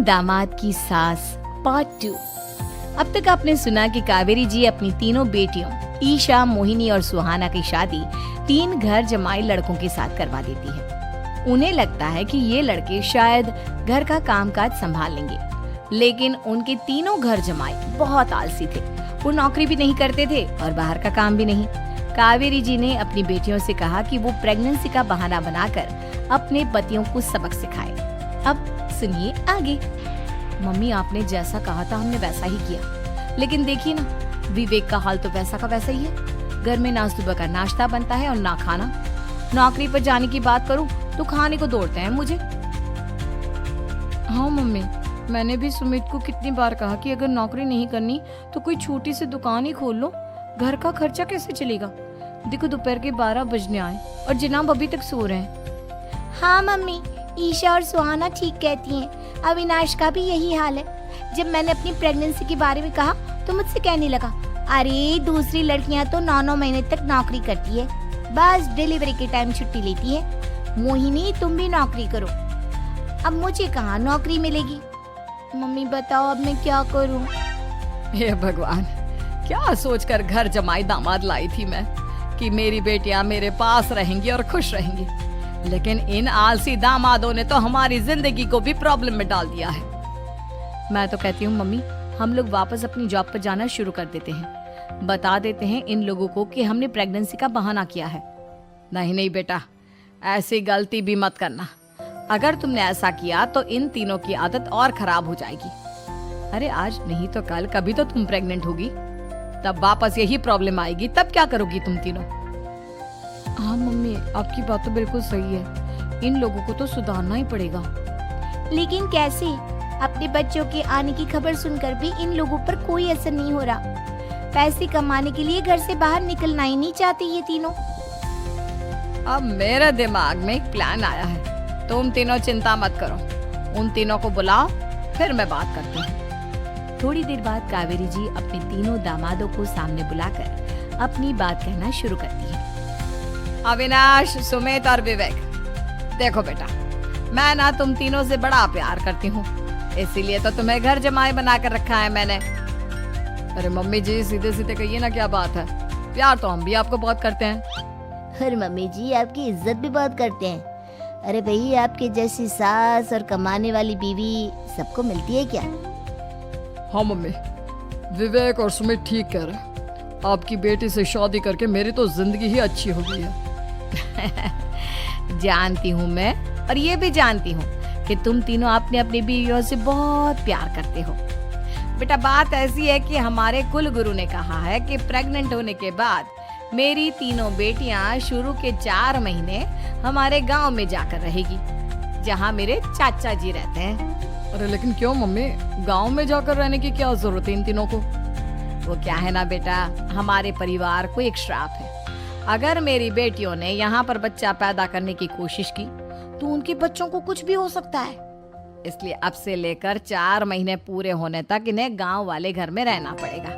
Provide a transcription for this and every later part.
दामाद की सास पार्ट 2। अब तक आपने सुना कि कावेरी जी अपनी तीनों बेटियों ईशा, मोहिनी और सुहाना की शादी 3 घर जमाई लड़कों के साथ करवा देती है। उन्हें लगता है कि ये लड़के शायद घर का कामकाज संभाल लेंगे, लेकिन उनके तीनों घर जमाई बहुत आलसी थे। वो नौकरी भी नहीं करते थे और बाहर का काम भी नहीं। कावेरी जी ने अपनी बेटियों से कहा कि वो प्रेगनेंसी का बहाना बनाकर अपने पतियों को सबक सिखाए। अब सुनिए आगे। मम्मी, आपने जैसा कहा था हमने वैसा ही किया, लेकिन देखिए ना, विवेक का हाल तो वैसा का वैसा ही है। घर में ना सुबह का नाश्ता बनता है और ना खाना। नौकरी पर जाने की बात करूं तो खाने को दौड़ते हैं मुझे। हाँ मम्मी, मैंने भी सुमित को कितनी बार कहा कि अगर नौकरी नहीं करनी तो कोई छोटी सी दुकान ही खोल लो। घर का खर्चा कैसे चलेगा? देखो दोपहर के 12 बजने आए और जनाब अभी तक सो रहे हैं। हाँ मम्मी, ईशा और सुहाना ठीक कहती हैं। अविनाश का भी यही हाल है। जब मैंने अपनी प्रेगनेंसी के बारे में कहा तो मुझसे कहने लगा, अरे दूसरी लड़कियां तो 9-9 महीने तक नौकरी करती है, बस डिलीवरी के टाइम छुट्टी लेती है। मोहिनी, तुम भी नौकरी करो। अब मुझे कहाँ नौकरी मिलेगी? मम्मी बताओ अब मैं क्या करूँ? हे भगवान, क्या सोचकर घर जमाई दामाद लाई थी मैं कि मेरी बेटियां मेरे पास रहेंगी और खुश रहेंगी, लेकिन इन आलसी दामादों ने तो हमारी जिंदगी को भी प्रॉब्लम में डाल दिया है। मैं तो कहती हूँ मम्मी, हम लोग वापस अपनी जॉब पर जाना शुरू कर देते हैं। बता देते हैं इन लोगों को कि हमने प्रेगनेंसी का बहाना किया है। नहीं नहीं बेटा, ऐसी गलती भी मत करना। अगर तुमने ऐसा किया तो इन तीनों की आदत और खराब हो जाएगी। अरे आज नहीं तो कल कभी तो तुम प्रेग्नेंट होगी, तब वापस यही प्रॉब्लम आएगी। तब क्या करोगी तुम तीनों? हाँ मम्मी, आपकी बात तो बिल्कुल सही है। इन लोगों को तो सुधारना ही पड़ेगा। लेकिन कैसे? अपने बच्चों के आने की खबर सुनकर भी इन लोगों पर कोई असर नहीं हो रहा। पैसे कमाने के लिए घर से बाहर निकलना ही नहीं चाहते ये तीनों। अब मेरे दिमाग में एक प्लान आया है। तुम तीनों चिंता मत करो, उन तीनों को बुलाओ, फिर मैं बात करती हूँ। थोड़ी देर बाद कावेरी जी अपने तीनों दामादों को सामने बुलाकर अपनी बात कहना शुरू करती है। अविनाश, सुमित और विवेक, देखो बेटा, मैं ना तुम तीनों से बड़ा प्यार करती हूँ, इसीलिए तो तुम्हें घर जमाई बना कर रखा है मैंने। अरे मम्मी जी, सीधे सीधे कहिए ना, क्या बात है? प्यार तो हम भी आपको बहुत करते हैं। अरे मम्मी जी, आपकी इज्जत भी बहुत करते हैं। अरे भाई, आपके जैसी सास और कमाने वाली बीवी सबको मिलती है क्या? हाँ मम्मी, विवेक और सुमित ठीक कह रहे। आपकी बेटी से शादी करके मेरी तो जिंदगी ही अच्छी हो गई है। जानती हूँ मैं, और ये भी जानती हूँ कि तुम तीनों अपने अपनी बीवियों से बहुत प्यार करते हो। बेटा, बात ऐसी है कि हमारे कुल गुरु ने कहा है कि प्रेग्नेंट होने के बाद मेरी तीनों बेटियां शुरू के 4 महीने हमारे गांव में जाकर रहेगी, जहां मेरे चाचा जी रहते हैं। अरे लेकिन क्यों मम्मी, गांव में जाकर रहने की क्या जरूरत है इन तीनों को? वो क्या है ना बेटा, हमारे परिवार को एक श्राप है। अगर मेरी बेटियों ने यहाँ पर बच्चा पैदा करने की कोशिश की तो उनके बच्चों को कुछ भी हो सकता है। इसलिए अब से लेकर 4 महीने पूरे होने तक इन्हें गांव वाले घर में रहना पड़ेगा।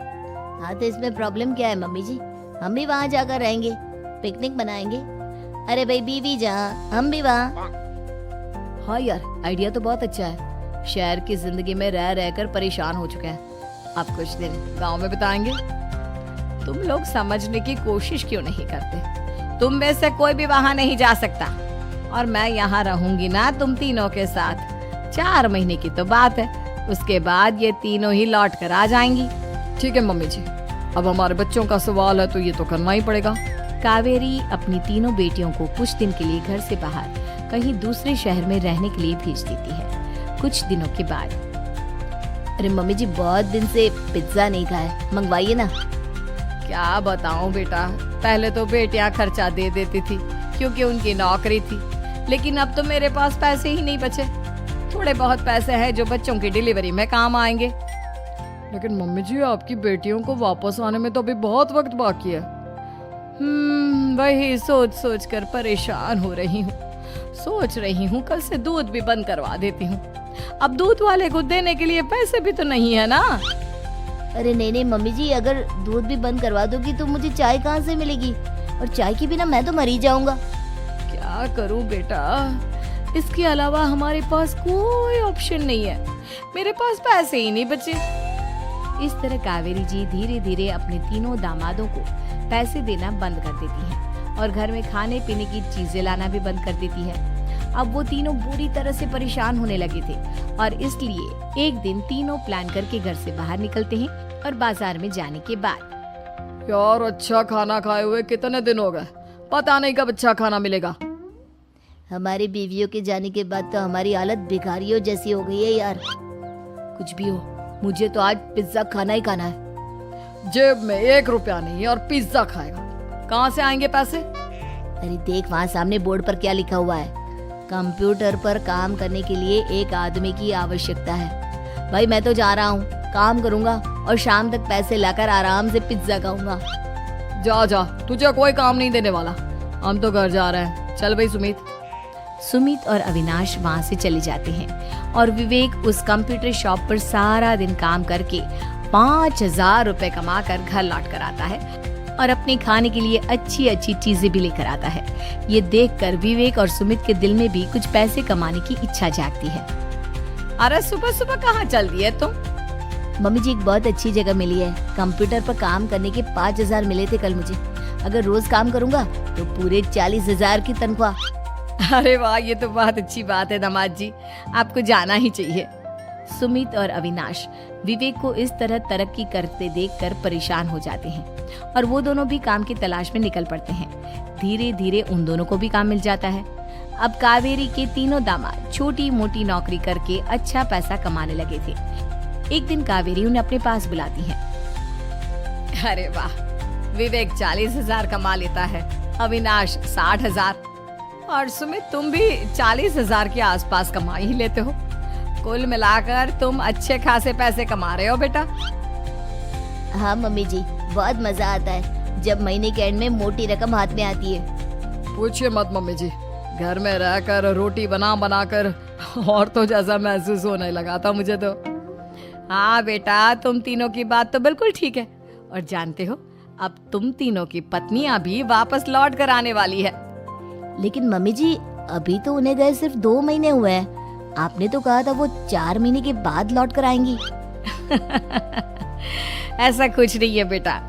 हाँ तो इसमें प्रॉब्लम क्या है मम्मी जी? हम भी वहाँ जाकर रहेंगे, पिकनिक मनाएंगे। अरे भाई, बीवी जहाँ हम भी वहाँ। हाँ यार, आइडिया तो बहुत अच्छा है। शहर की जिंदगी में रह रहकर परेशान हो चुके हैं, अब कुछ दिन गांव में बिताएंगे। तुम लोग समझने की कोशिश क्यों नहीं करते? तुम में से कोई भी वहां नहीं जा सकता, और मैं यहाँ रहूंगी ना तुम तीनों के साथ। 4 महीने की तो बात है, उसके बाद ये तीनों ही लौट कर आ जाएंगी। ठीक है मम्मी जी, अब हमारे बच्चों का सवाल है तो ये तो करना ही पड़ेगा। कावेरी अपनी तीनों बेटियों को कुछ दिन के लिए घर से बाहर कहीं दूसरे शहर में रहने के लिए भेज देती है। कुछ दिनों के बाद, अरे मम्मी जी, बहुत दिन से पिज्जा नहीं खाया, मंगवाइए ना। क्या बताऊं बेटा, पहले तो बेटियां खर्चा दे देती थी क्योंकि उनकी नौकरी थी, लेकिन अब तो मेरे पास पैसे ही नहीं बचे। थोड़े बहुत पैसे हैं जो बच्चों की डिलीवरी में काम आएंगे। लेकिन मम्मी जी, आपकी बेटियों को वापस आने में तो अभी बहुत वक्त बाकी है। वही सोच सोच कर परेशान हो रही हूँ। सोच रही हूँ कल से दूध भी बंद करवा देती हूँ। अब दूध वाले को देने के लिए पैसे भी तो नहीं है ना। अरे नहीं नहीं मम्मी जी, अगर दूध भी बंद करवा दोगी तो मुझे चाय कहाँ से मिलेगी? और चाय के बिना मैं तो मर ही जाऊंगा। क्या करूं बेटा, इसके अलावा हमारे पास कोई ऑप्शन नहीं है, मेरे पास पैसे ही नहीं बचे। इस तरह कावेरी जी धीरे धीरे अपने तीनों दामादों को पैसे देना बंद कर देती है और घर में खाने पीने की चीजें लाना भी बंद कर देती है। अब वो तीनों बुरी तरह से परेशान होने लगे थे और इसलिए एक दिन तीनों प्लान करके घर से बाहर निकलते हैं और बाजार में जाने के बाद यार अच्छा खाना खाए हुए कितने दिन हो गए, पता नहीं कब अच्छा खाना मिलेगा। हमारी बीवियों के जाने के बाद तो हमारी हालत भिखारियों जैसी हो गई है यार। कुछ भी हो, मुझे तो आज पिज्जा खाना ही खाना है। जेब में 1 रुपया नहीं है और पिज्जा खाएगा, कहाँ से आएंगे पैसे? अरे देख वहाँ सामने बोर्ड पर क्या लिखा हुआ है, कंप्यूटर पर काम करने के लिए एक आदमी की आवश्यकता है। भाई मैं तो जा रहा हूँ, काम करूँगा और शाम तक पैसे लाकर आराम से पिज्जा खाऊंगा। जा जा, तुझे कोई काम नहीं देने वाला, हम तो घर जा रहे हैं। चल भाई सुमित। सुमित और अविनाश वहाँ से चले जाते हैं और विवेक उस कंप्यूटर शॉप पर सारा दिन काम करके 5,000 रुपए कमा कर घर लौट कर आता है और अपने खाने के लिए अच्छी अच्छी चीजें भी लेकर आता है। ये देखकर विवेक और सुमित के दिल में भी कुछ पैसे कमाने की इच्छा जागती है। अरे सुबह सुबह कहाँ चल रही है तुम? मम्मी जी एक बहुत अच्छी जगह मिली है, कंप्यूटर पर काम करने के 5,000 मिले थे कल मुझे। अगर रोज काम करूँगा तो पूरे 40,000 की तनख्वाह। अरे वाह, ये तो बहुत अच्छी बात है दामाद जी, आपको जाना ही चाहिए। सुमित और अविनाश विवेक को इस तरह तरक्की करते देखकर परेशान हो जाते हैं और वो दोनों भी काम की तलाश में निकल पड़ते हैं। धीरे धीरे उन दोनों को भी काम मिल जाता है। अब कावेरी के तीनों दामाद छोटी मोटी नौकरी करके अच्छा पैसा कमाने लगे थे। एक दिन कावेरी उन्हें अपने पास बुलाती है। अरे वाह, विवेक 40,000 कमा लेता है, अविनाश 60,000 और सुमित तुम भी 40,000 के आसपास कमा ही लेते हो। कुल मिलाकर तुम अच्छे खासे पैसे कमा रहे हो बेटा। हाँ मम्मी जी, बहुत मजा आता है जब महीने के एंड में मोटी रकम हाथ में आती है। पूछिए मत मम्मी जी, घर में रहकर रोटी बना बना कर और तो जैसा महसूस होने लगा था मुझे तो। हाँ बेटा, तुम तीनों की बात तो बिल्कुल ठीक है और जानते हो अब तुम तीनों की पत्नियां भी वापस लौट कर आने वाली है। लेकिन मम्मी जी अभी तो उन्हें गए सिर्फ 2 महीने हुए हैं, आपने तो कहा था वो 4 महीने के बाद लौट कर आएंगी। ऐसा कुछ नहीं है बेटा,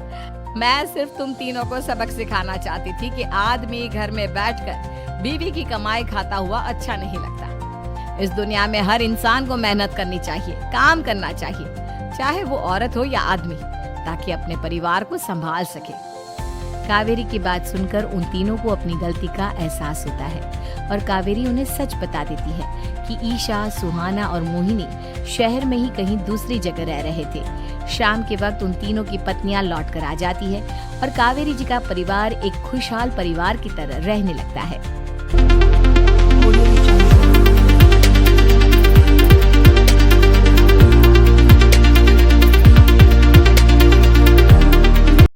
मैं सिर्फ तुम तीनों को सबक सिखाना चाहती थी कि आदमी घर में बैठकर बीवी की कमाई खाता हुआ अच्छा नहीं लगता। इस दुनिया में हर इंसान को मेहनत करनी चाहिए, काम करना चाहिए, चाहे वो औरत हो या आदमी, ताकि अपने परिवार को संभाल सके। कावेरी की बात सुनकर उन तीनों को अपनी गलती का एहसास होता है और कावेरी उन्हें सच बता देती है कि ईशा, सुहाना और मोहिनी शहर में ही कहीं दूसरी जगह रह रहे थे। शाम के वक्त उन तीनों की पत्नियां लौट कर आ जाती है और कावेरी जी का परिवार एक खुशहाल परिवार की तरह रहने लगता है।